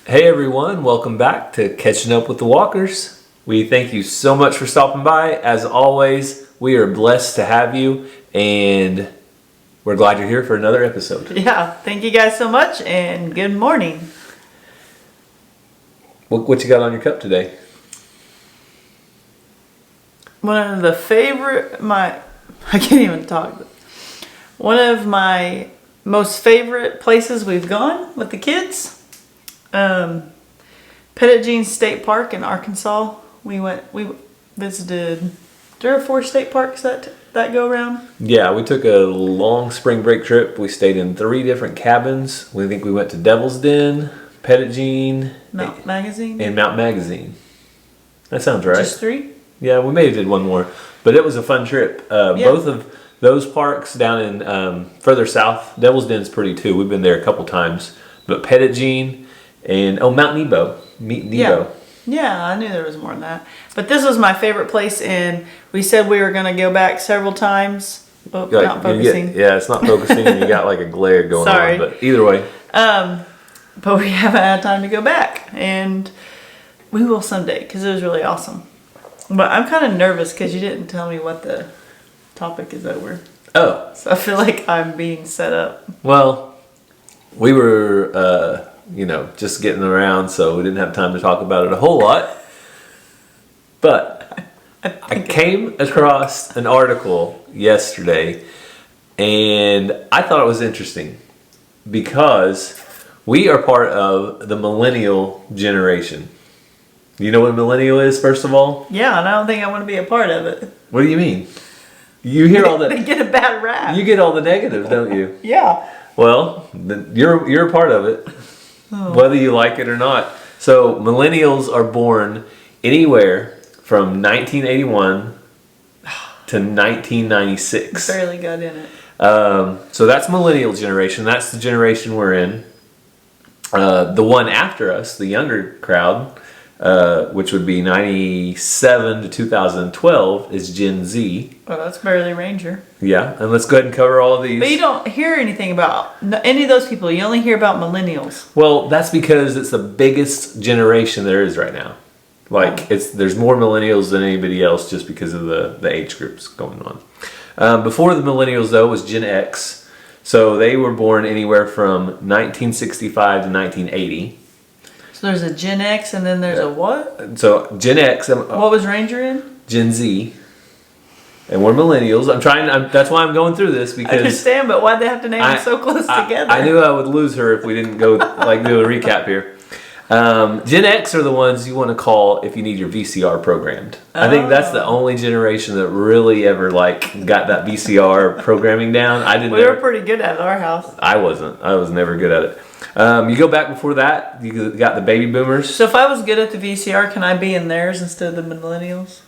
Hey everyone, welcome back to Catching Up with the Walkers. We thank you so much for stopping by. As always, we are blessed to have you and we're glad you're here for another episode. Yeah, thank you guys so much and good morning. What you got on your cup today? One of the I can't even talk. One of my most favorite places we've gone with the kids. Pettit Jean State Park in Arkansas. We visited 3 or 4 state parks that go around. Yeah, we took a long spring break trip. We stayed in 3 different cabins. We went to Devil's Den, Pettit Jean, Mount Magazine. and Mount Magazine. That sounds right. Just 3? Yeah, we maybe did one more, but it was a fun trip. Both of those parks down in further south, Devil's Den's pretty too. We've been there a couple times, but Pettit Jean and Mount Nebo. Meet Nebo. Yeah, I knew there was more than that. But this was my favorite place, and we said we were going to go back several times. Oh, not focusing. It's not focusing. You got like a glare going on, but either way. But we haven't had time to go back, and we will someday because it was really awesome. But I'm kind of nervous because you didn't tell me what the topic is over. Oh. So I feel like I'm being set up. Well, we were, just getting around, so we didn't have time to talk about it a whole lot. But I came across an article yesterday, and I thought it was interesting because we are part of the millennial generation. You know what a millennial is, first of all? Yeah, and I don't think I want to be a part of it. What do you mean? You hear all the... They get a bad rap. You get all the negatives, don't you? Yeah. Well, you're a part of it, whether you like it or not. So millennials are born anywhere from 1981 to 1996. Barely got in it. So that's millennial generation. That's the generation we're in. The one after us, the younger crowd, which would be 97 to 2012, is Gen Z. Well, that's barely Ranger. Yeah, and let's go ahead and cover all of these. But you don't hear anything about any of those people. You only hear about millennials. Well, that's because it's the biggest generation there is right now. There's more millennials than anybody else just because of the age groups going on. Before the millennials, though, was Gen X. So they were born anywhere from 1965 to 1980. So there's a Gen X and then there's a what? So Gen X. What was Ranger in? Gen Z. And we're millennials. That's why I'm going through this because I understand, but why'd they have to name them so close together? I knew I would lose her if we didn't go do a recap here. Gen X are the ones you want to call if you need your VCR programmed. I think that's the only generation that really ever got that VCR programming down. We were pretty good at it at our house. I wasn't. I was never good at it. You go back before that, you got the baby boomers. So if I was good at the VCR, can I be in theirs instead of the millennials?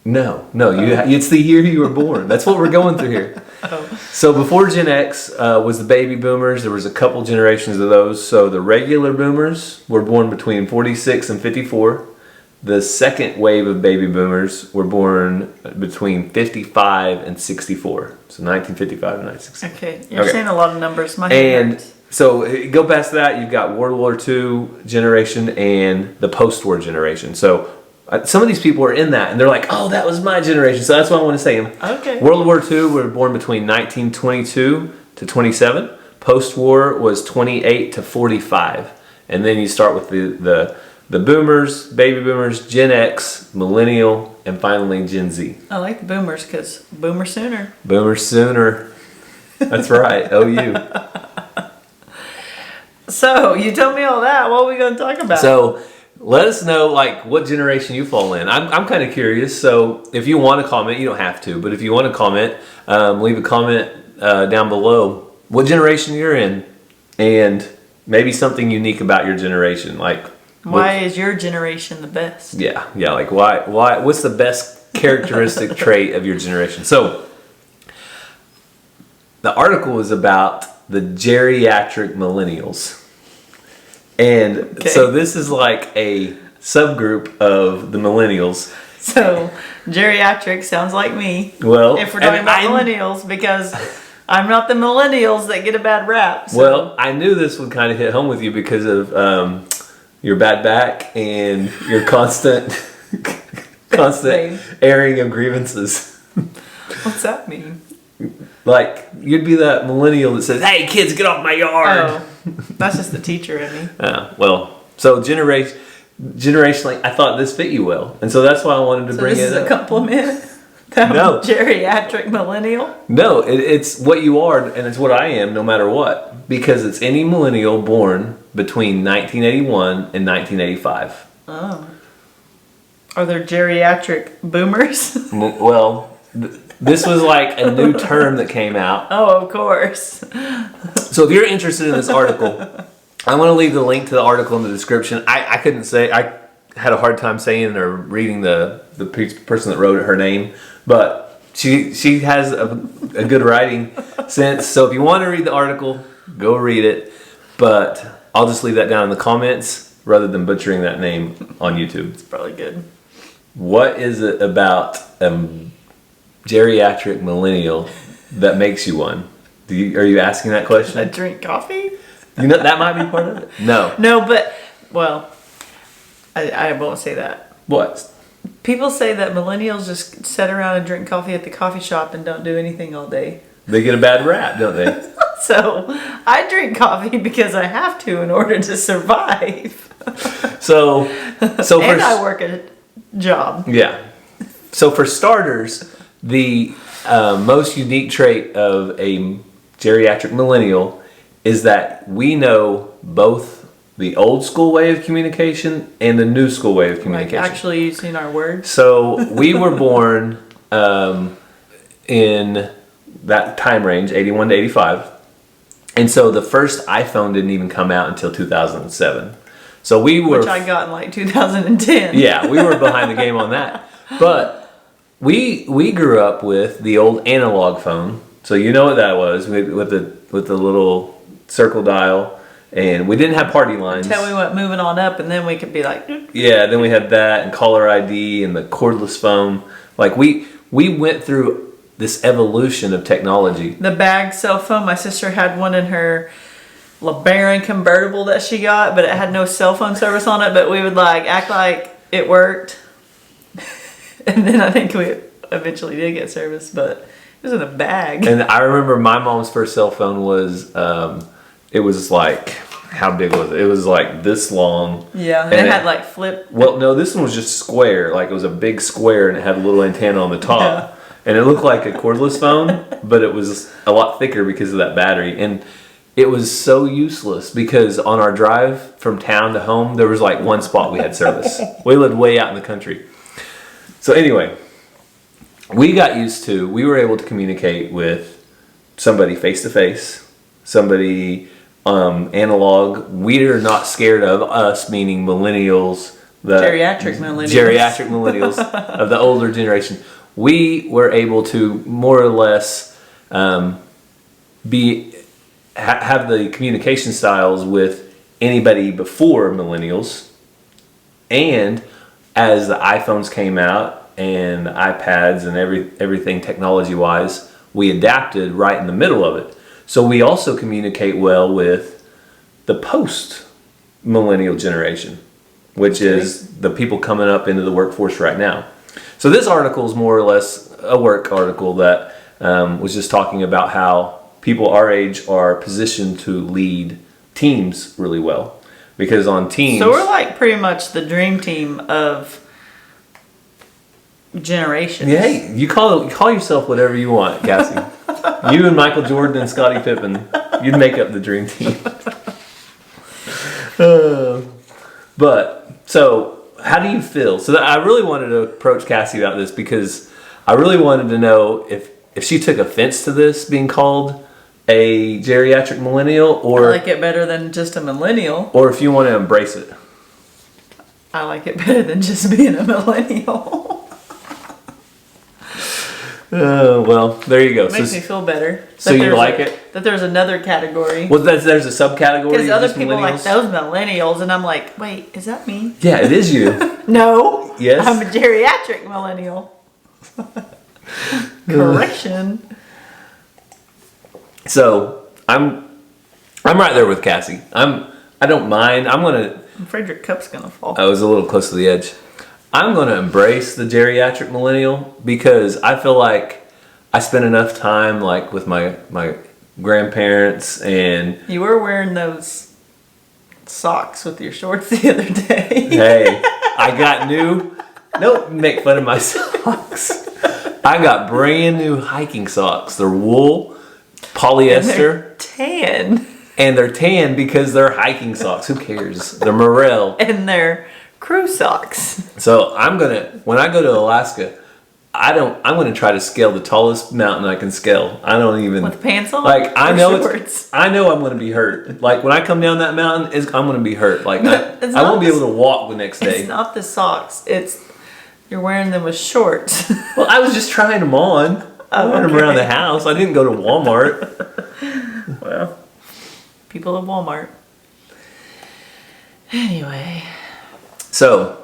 No. It's the year you were born. That's what we're going through here. Oh. So before Gen X was the baby boomers. There was a couple generations of those. So the regular boomers were born between 46 and 54. The second wave of baby boomers were born between 55 and 64. So 1955 and 1964. Okay, you're saying a lot of numbers. My hand hurts. So go past that, you've got World War II generation and the post-war generation. So some of these people are in that, and they're like, oh, that was my generation. So that's what I want to say. Okay. World War II were born between 1922 to 27. Post-war was 28 to 45. And then you start with the boomers, baby boomers, Gen X, millennial, and finally Gen Z. I like the boomers because boomer sooner. Boomer sooner. That's right. OU. So, you told me all that. What are we going to talk about? So, let us know what generation you fall in. I'm kind of curious. So, if you want to comment, you don't have to, but if you want to comment, leave a comment down below what generation you're in and maybe something unique about your generation. Why is your generation the best? Yeah. Why? What's the best characteristic trait of your generation? So, the article is about the geriatric millennials. And so this is like a subgroup of the millennials. So geriatric sounds like me. Well, if we're talking about millennials, because I'm not the millennials that get a bad rap. So. Well, I knew this would kind of hit home with you because of your bad back and your constant Same. airing of grievances. What's that mean? Like, you'd be that millennial that says, "Hey, kids, get off my yard." Oh, that's just the teacher in me. Well, so generationally, I thought this fit you well. And so that's why I wanted to So bring this it is up. a compliment? That I'm No. a geriatric millennial? No, it's what you are, and it's what I am, no matter what. Because it's any millennial born between 1981 and 1985. Oh. Are there geriatric boomers? Well, this was like a new term that came out. Oh, of course. So if you're interested in this article, I'm going to leave the link to the article in the description. I couldn't say, I had a hard time saying or reading the person that wrote it, her name, but she has a good writing sense. So if you want to read the article, go read it. But I'll just leave that down in the comments rather than butchering that name on YouTube. It's probably good. What is it about geriatric millennial that makes you one? Are you asking that I question? drink coffee? You know, that might be part of it. No. No, but, well, I won't say that. What? People say that millennials just sit around and drink coffee at the coffee shop and don't do anything all day. They get a bad rap, don't they? So I drink coffee because I have to in order to survive. So for And I work a job. yeah. So for starters, the most unique trait of a geriatric millennial is that we know both the old school way of communication and the new school way of Like communication. actually using our words. So we were born in that time range, 81 to 85. And so the first iPhone didn't even come out until 2007. So we were... Which I got in like 2010. Yeah, we were behind the game on that. But we grew up with the old analog phone. So you know what that was, with the little circle dial. And we didn't have party lines. Until we went moving on up, and then we could be like... Yeah, then we had that and caller ID and the cordless phone. Like we went through this evolution of technology. The bag cell phone, my sister had one in her LeBaron convertible that she got, but it had no cell phone service on it, but we would like act like it worked. And then I think we eventually did get service, but it was in a bag. And I remember my mom's first cell phone was, it was like, how big was it? It was like this long. Yeah, and And it had like flip. Well, no, this one was just square. Like it was a big square and it had a little antenna on the top. Yeah. And it looked like a cordless phone, but it was a lot thicker because of that battery. And it was so useless because on our drive from town to home, there was like one spot we had service. We lived way out in the country. So anyway, we were able to communicate with somebody face to face, somebody analog. We're not scared of us, meaning millennials, the Geriatric millennials of the older generation. We were able to more or less have the communication styles with anybody before millennials. And as the iPhones came out and iPads and everything technology-wise, we adapted right in the middle of it. So we also communicate well with the post-millennial generation, which is the people coming up into the workforce right now. So this article is more or less a work article that was just talking about how people our age are positioned to lead teams really well. Because on teams... So we're like pretty much the dream team of generations. Yeah, hey, you call yourself whatever you want, Cassie. You and Michael Jordan and Scottie Pippen, you'd make up the dream team. But, so... How do you feel? So I really wanted to approach Cassie about this because I really wanted to know if she took offense to this being called a geriatric millennial, or I like it better than just a millennial. or if you want to embrace it. I like it better than just being a millennial. Well, there you go. It makes me feel better. So you like it? That there's another category. Well, there's a subcategory. Because of other just people are like, millennials? those millennials. And I'm like, wait, is that me? Yeah, it is you. No. Yes. I'm a geriatric millennial. Correction. So I'm right there with Cassie. I don't mind. I'm gonna Frederick Cup's gonna fall. I was a little close to the edge. I'm going to embrace the geriatric millennial because I feel like I spent enough time like with my grandparents and You were wearing those socks with your shorts the other day. hey, I got new. Don't make fun of my socks. I got brand new hiking socks. They're wool, polyester, Tan. and they're tan because they're hiking socks. Who cares? They're Morel. And they're crew socks. So when I go to Alaska, I'm gonna try to scale the tallest mountain I can scale. I don't even With pants on? like. I or know shorts? I know I'm gonna be hurt. Like when I come down that mountain, I'm gonna be hurt. Like It's I not won't be the- able to walk the next day. It's not the socks. It's you're wearing them with shorts. Well, I was just trying them on. I wore them around the house. I didn't go to Walmart. Well, people at Walmart. Anyway. So,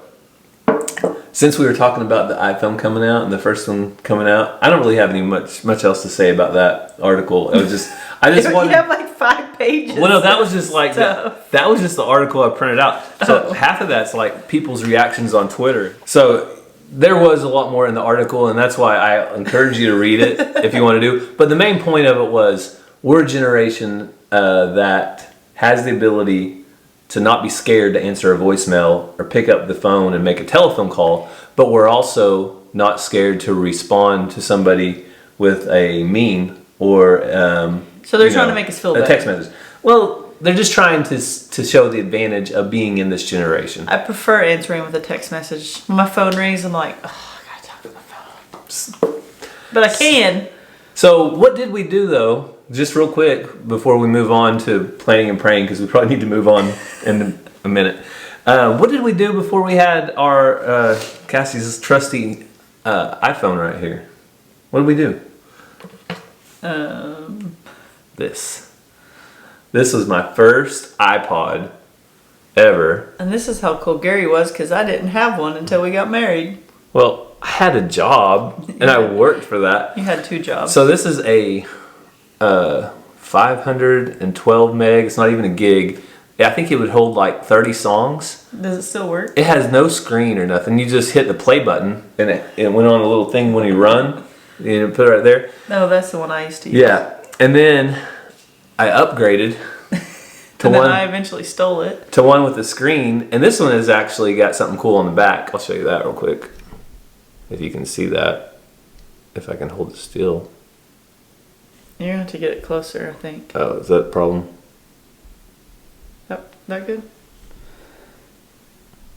since we were talking about the iPhone coming out and the first one coming out, I don't really have any much else to say about that article. It was just I just You wanted. have like 5 pages. Well, no, that was just like that was just the article I printed out. So Oh. half of that's like people's reactions on Twitter. So there was a lot more in the article, and that's why I encourage you to read it if you want to do. But the main point of it was we're a generation that has the ability to not be scared to answer a voicemail or pick up the phone and make a telephone call, but we're also not scared to respond to somebody with a meme or So they're trying to make us feel a better. text message. Well, they're just trying to show the advantage of being in this generation. I prefer answering with a text message. When my phone rings, I'm like, oh, I gotta talk to the phone. But I can. So what did we do though? Just real quick before we move on to planning and praying, because we probably need to move on in a minute. What did we do before we had our Cassie's trusty iPhone right here? What did we do? This was my first iPod ever. And this is how cool Gary was because I didn't have one until we got married. Well, I had a job and I worked for that. You had 2 jobs. So this is a 512 meg. It's not even a gig. I think it would hold like 30 songs. Does it still work? It has no screen or nothing. You just hit the play button and it went on a little thing when you run. You put it right there. No, that's the one I used to use. Yeah. And then I upgraded to And then one I eventually stole it. to one with the screen. And this one has actually got something cool on the back. I'll show you that real quick. If you can see that. If I can hold it still. You're going to have to get it closer, I think. Oh, is that a problem? Yep, that good?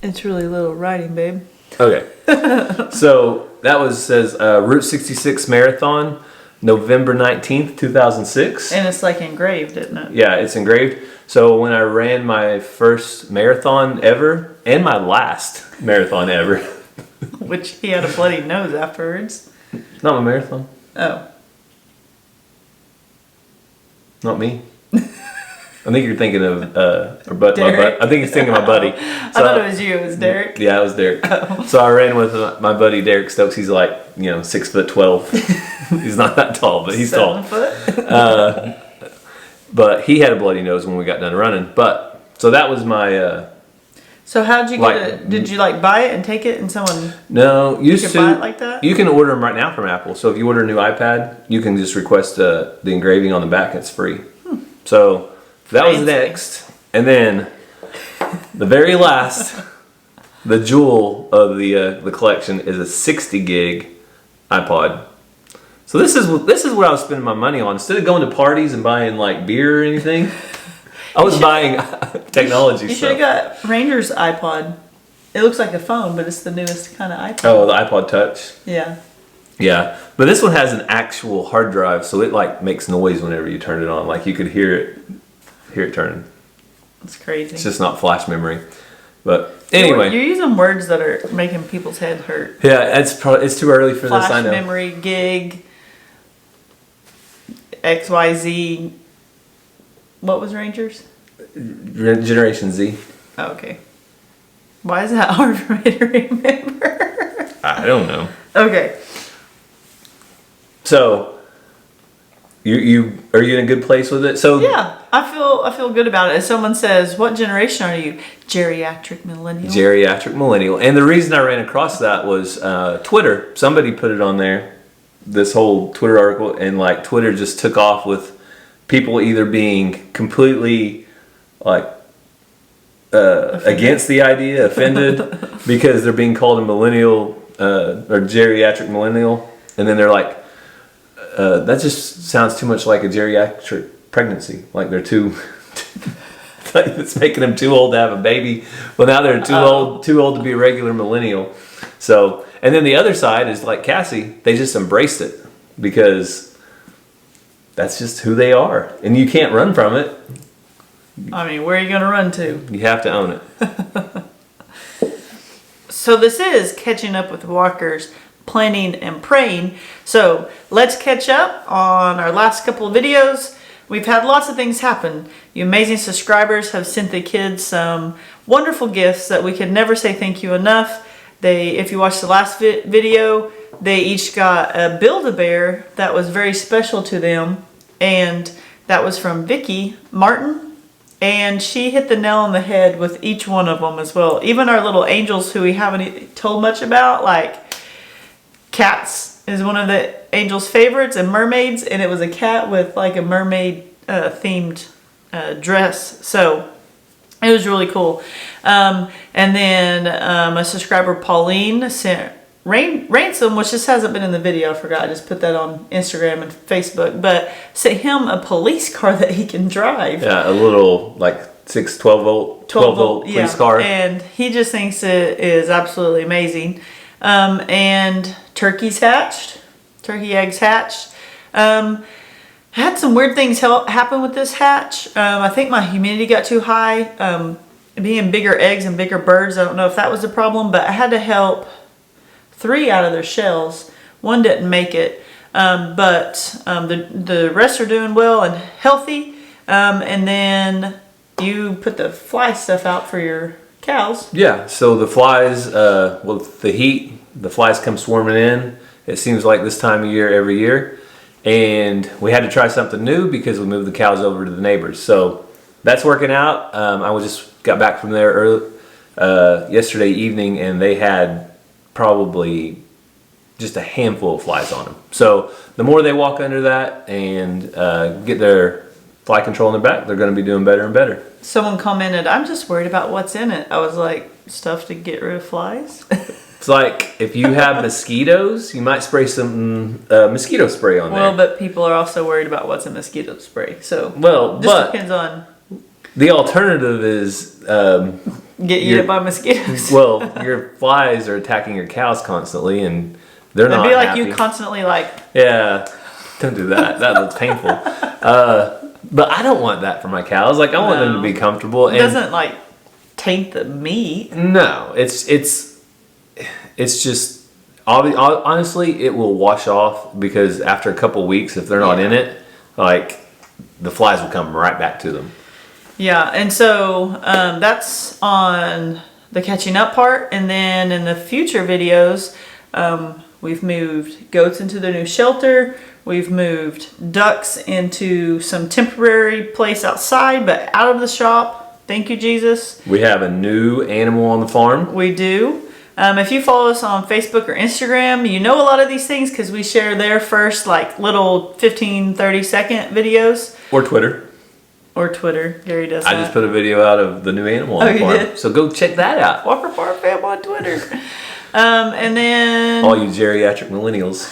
It's really little writing, babe. Okay. So that says Route 66 Marathon, November 19th, 2006. And it's like engraved, isn't it? Yeah, it's engraved. So when I ran my first marathon ever and my last marathon ever. Which he had a bloody nose afterwards. Not my marathon. Oh. Not me. I think you're thinking of my butt. I think he's thinking of my buddy. I thought it was you. It was Derek. Yeah, it was Derek. Oh. So I ran with my buddy Derek Stokes. He's like 6'12". He's not that tall, but he's 7 tall. foot. But he had a bloody nose when we got done running. But so that was my. So how'd you Like- get it? Did you buy it and take it and someone... No, used could to. buy it like that? You can order them right now from Apple. So if you order a new iPad, you can just request the engraving on the back. It's free. So that was Fancy. next, and then the very last, the jewel of the collection is a 60 gig iPod. So this is what I was spending my money on. Instead of going to parties and buying beer or anything, I was buying technology You should have stuff. got Ranger's iPod. It looks like a phone, but it's the newest kind of iPod. Oh, the iPod Touch. Yeah. Yeah, but this one has an actual hard drive, so it makes noise whenever you turn it on. You could hear it turning. It's crazy. It's just not flash memory. But anyway, You're using words that are making people's head hurt. yeah, it's too early for Flash this. I know. memory, gig, XYZ. What was Ranger's? Generation Z. Oh, okay. Why is that hard for me to remember? I don't know. Okay. So Are you in a good place with it? So Yeah, I feel good about it. If someone says, "What generation are you?" Geriatric millennial. Geriatric millennial. And the reason I ran across that was Twitter. Somebody put it on there, this whole Twitter article, and like Twitter just took off with people either being completely like against the idea, offended because they're being called a millennial or geriatric millennial, and then they're like, that just sounds too much like a geriatric pregnancy. Like they're too. Like it's making them too old to have a baby. Well, now they're too old to be a regular millennial. So, and then the other side is like Cassie. They just embraced it because that's just who they are, and you can't run from it. I mean, where are you going to run to? You have to own it. So this is catching up with walkers, planning and praying. So let's catch up on our last couple of videos. We've had lots of things happen. You amazing subscribers have sent the kids some wonderful gifts that we could never say thank you enough. If you watched the last video, they each got a Build-A-Bear that was very special to them. And that was from Vicky Martin. And she hit the nail on the head with each one of them as well. Even our little angels who we haven't told much about, like cats is one of the angels' favorites, and mermaids, and it was a cat with like a mermaid themed dress. So it was really cool. And then a subscriber, Pauline, sent Ransom, which just hasn't been in the video, I forgot, I just put that on Instagram and Facebook, but sent him a police car that he can drive. Yeah, a little like 12 volt police car. And he just thinks it is absolutely amazing. And turkey eggs hatched. Had some weird things happen with this hatch. I think my humidity got too high. Being bigger eggs and bigger birds, I don't know if that was the problem, but I had to help 3 out of their shells. 1 didn't make it, but the rest are doing well and healthy. And then you put the fly stuff out for your cows. Yeah, so the flies, with the heat, the flies come swarming in. It seems like this time of year every year. And we had to try something new because we moved the cows over to the neighbors. So that's working out. I just got back from there yesterday evening, and they had probably just a handful of flies on them. So the more they walk under that and get their fly control in their back, they're going to be doing better and better. Someone commented, "I'm just worried about what's in it." I was like, stuff to get rid of flies? It's like if you have mosquitoes, you might spray some mosquito spray on there. Well, but people are also worried about what's in mosquito spray. So just depends on. The alternative is get eaten by mosquitoes. Well, your flies are attacking your cows constantly, and they're not. It'd be like happy. you constantly like. Yeah, don't do that. That looks painful. But I don't want that for my cows. Like I want them to be comfortable. It doesn't like taint the meat. No, it's just honestly, it will wash off because after a couple weeks, if they're not in it, like the flies will come right back to them. Yeah, and so that's on the catching up part, and then in the future videos, we've moved goats into their new shelter. We've moved ducks into some temporary place outside, but out of the shop. Thank you, Jesus. We have a new animal on the farm. We do. If you follow us on Facebook or Instagram, you know a lot of these things because we share there first, like little 15, 30-second videos. Or Twitter. Gary does that. I just put a video out of the new animal on the farm. Did? So go check that out. Walker Farm Fam on Twitter. And then... all you geriatric millennials.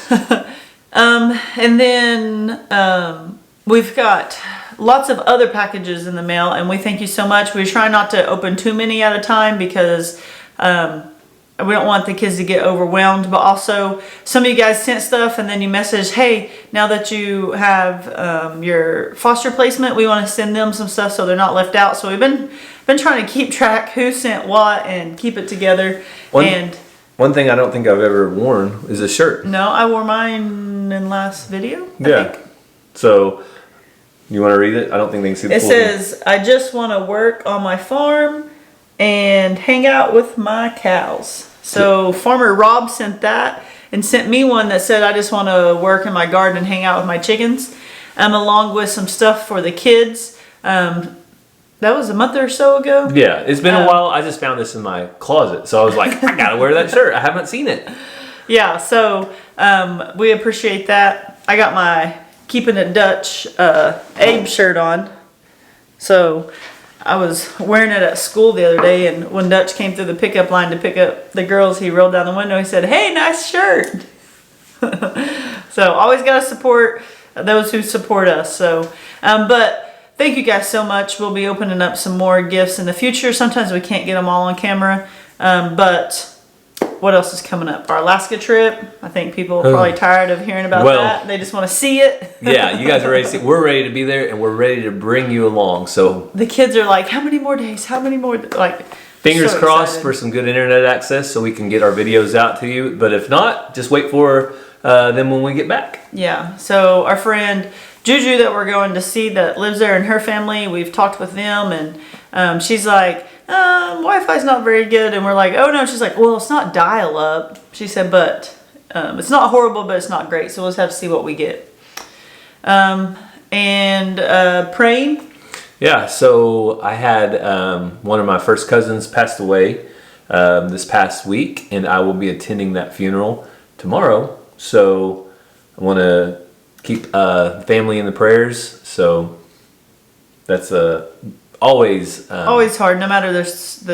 And then we've got lots of other packages in the mail, and we thank you so much. We try not to open too many at a time because we don't want the kids to get overwhelmed, but also some of you guys sent stuff and then you messaged, "Hey, now that you have your foster placement, we want to send them some stuff so they're not left out." So we've been trying to keep track who sent what and keep it together. One thing I don't think I've ever worn is a shirt. No, I wore mine in last video. I think. So you want to read it? I don't think they can see the It full says, thing. "I just want to work on my farm and hang out with my cows." So Farmer Rob sent that and sent me one that said, "I just want to work in my garden and hang out with my chickens." along with some stuff for the kids. That was a month or so ago. Yeah, it's been a while. I just found this in my closet, so I was like, I gotta wear that shirt. I haven't seen it. Yeah, so we appreciate that. I got my Keeping It Dutch Abe shirt on. So I was wearing it at school the other day, and when Dutch came through the pickup line to pick up the girls, he rolled down the window. He said, "Hey, nice shirt." So always got to support those who support us. So, but thank you guys so much. We'll be opening up some more gifts in the future. Sometimes we can't get them all on camera, but what else is coming up? Our Alaska trip. I think people are probably tired of hearing about that. They just want to see it. Yeah, you guys are ready to see it. We're ready to be there, and we're ready to bring you along. So the kids are like, how many more days? How many more? Like, fingers so crossed excited for some good internet access so we can get our videos out to you. But if not, just wait for them when we get back. Yeah. So our friend Juju that we're going to see that lives there and her family, we've talked with them, and she's like, Wi-Fi's not very good, and we're like, oh no. She's like, well, it's not dial-up. She said, but it's not horrible, but it's not great. So we'll just have to see what we get. And praying. Yeah. So I had one of my first cousins passed away this past week, and I will be attending that funeral tomorrow. So I want to keep family in the prayers. So that's always hard, no matter the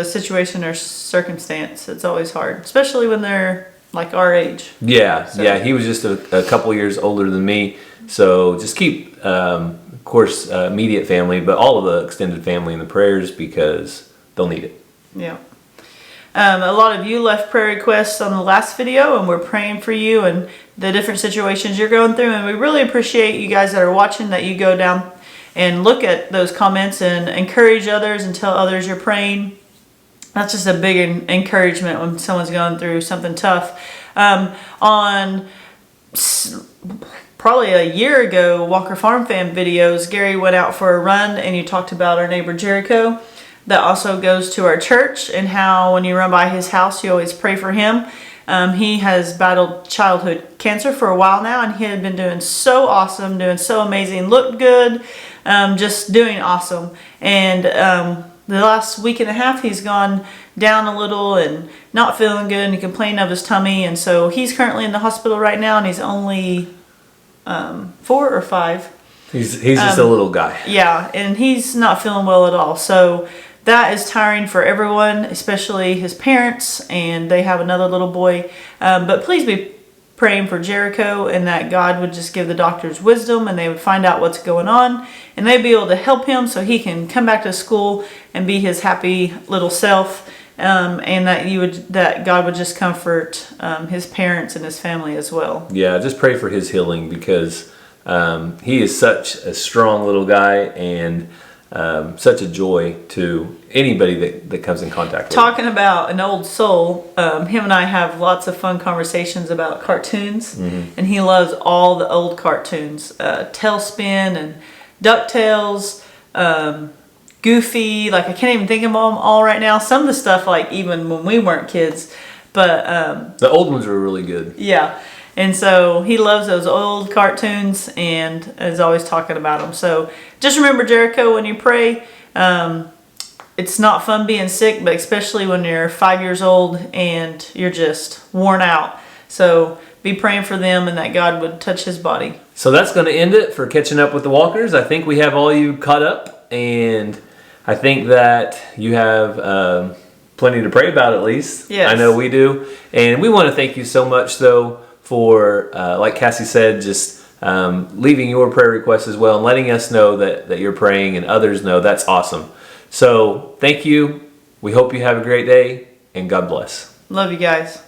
situation or circumstance. It's always hard, especially when they're like our age. Yeah, so. Yeah. He was just a couple years older than me, so just keep, of course, immediate family, but all of the extended family in the prayers because they'll need it. Yeah. A lot of you left prayer requests on the last video, and we're praying for you and the different situations you're going through, and we really appreciate you guys that are watching, that you go down and look at those comments and encourage others and tell others you're praying. That's just a big encouragement when someone's going through something tough. On probably a year ago, Walker Farm Fam videos, Gary went out for a run and you talked about our neighbor Jericho that also goes to our church, and how when you run by his house you always pray for him. He has battled childhood cancer for a while now, and he had been doing so awesome, doing so amazing, looked good, just doing awesome. And the last week and a half he's gone down a little and not feeling good, and he complained of his tummy, and so he's currently in the hospital right now, and he's only 4 or 5. He's just a little guy. Yeah, and he's not feeling well at all. So that is tiring for everyone, especially his parents, and they have another little boy. But please be praying for Jericho, and that God would just give the doctors wisdom, and they would find out what's going on, and they'd be able to help him so he can come back to school and be his happy little self, and that God would just comfort his parents and his family as well. Yeah, just pray for his healing, because he is such a strong little guy, and such a joy to anybody that comes in contact with him. Talking about an old soul, him and I have lots of fun conversations about cartoons, and he loves all the old cartoons, Tailspin and DuckTales, Goofy. Like, I can't even think of them all right now. Some of the stuff, like even when we weren't kids, but the old ones were really good. Yeah. And so he loves those old cartoons and is always talking about them. So just remember, Jericho, when you pray, it's not fun being sick, but especially when you're 5 years old and you're just worn out. So be praying for them and that God would touch his body. So that's going to end it for Catching Up with the Walkers. I think we have all you caught up, and I think that you have plenty to pray about, at least. Yes. I know we do. And we want to thank you so much, though, for, like Cassie said, just leaving your prayer requests as well and letting us know that you're praying and others know. That's awesome. So thank you. We hope you have a great day, and God bless. Love you guys.